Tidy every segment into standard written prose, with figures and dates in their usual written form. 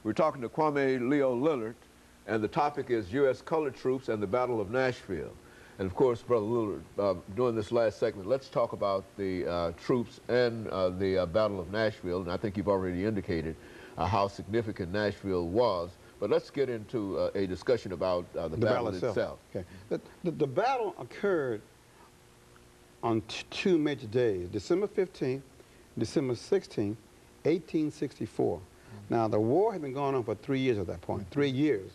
We're talking to Kwame Leo Lillard, and the topic is U.S. colored troops and the Battle of Nashville. And of course, Brother Lillard, during this last segment, let's talk about the troops and the Battle of Nashville. And I think you've already indicated how significant Nashville was. But let's get into a discussion about the battle itself. Okay. The battle occurred on two major days, December 15th, December 16th, 1864. Now, the war had been going on for 3 years at that point, 3 years.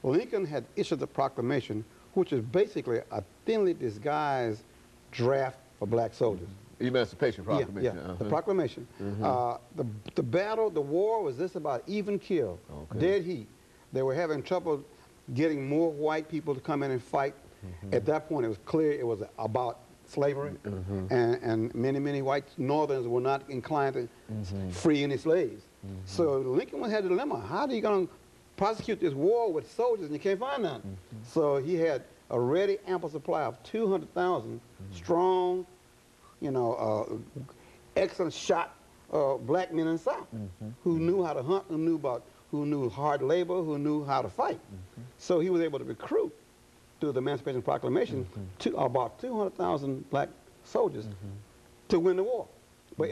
Lincoln had issued the proclamation, which is basically a thinly disguised draft for black soldiers. Emancipation Proclamation. Yeah, the proclamation. The war was just about even kill, dead heat. They were having trouble getting more white people to come in and fight. At that point, it was clear it was about slavery, and many white Northerners were not inclined to free any slaves. So Lincoln had a dilemma. How are you going to prosecute this war with soldiers and you can't find none? So he had a ready ample supply of 200,000 strong, excellent shot black men in the South who knew how to hunt, who knew hard labor, who knew how to fight. So he was able to recruit through the Emancipation Proclamation to about 200,000 black soldiers to win the war. But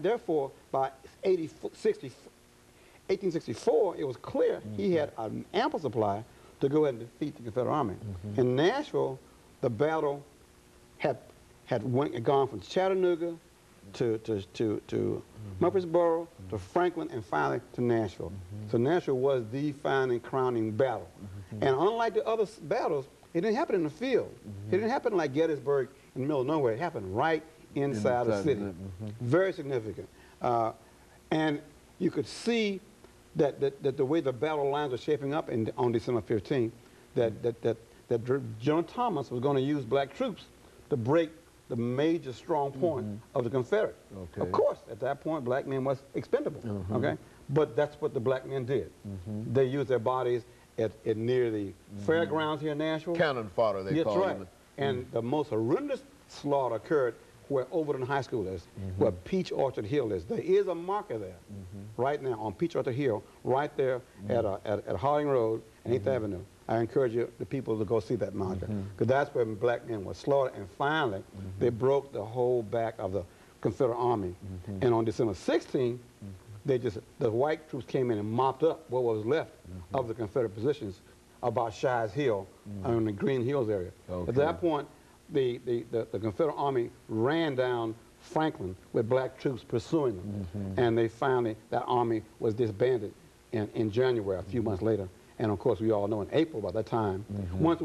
therefore, by 1864, it was clear he had an ample supply to go ahead and defeat the Confederate Army. In Nashville, the battle had gone from Chattanooga to Murfreesboro to Franklin and finally to Nashville. So Nashville was the final crowning battle. And unlike the other battles, it didn't happen in the field. It didn't happen like Gettysburg in the middle of nowhere. It happened right inside the city. Very significant. And you could see that the way the battle lines were shaping up on December 15th, that General Thomas was going to use black troops to break the major strong point of the Confederate. Of course, at that point, black men was expendable. But that's what the black men did. They used their bodies at near the fairgrounds here in Nashville. Cannon fodder, they call it. And the most horrendous slaughter occurred where Overton High School is, where Peach Orchard Hill is. There is a marker there right now on Peach Orchard Hill, right there at Harding Road and 8th Avenue. I encourage the people to go see that marker, because that's where black men were slaughtered. And finally, they broke the whole back of the Confederate Army. And on December 16th, the white troops came in and mopped up what was left of the Confederate positions about Shies Hill, in the Green Hills area. At that point, the Confederate Army ran down Franklin with black troops pursuing them. And that army was disbanded in January, a few months later. And of course, we all know in April by that time, once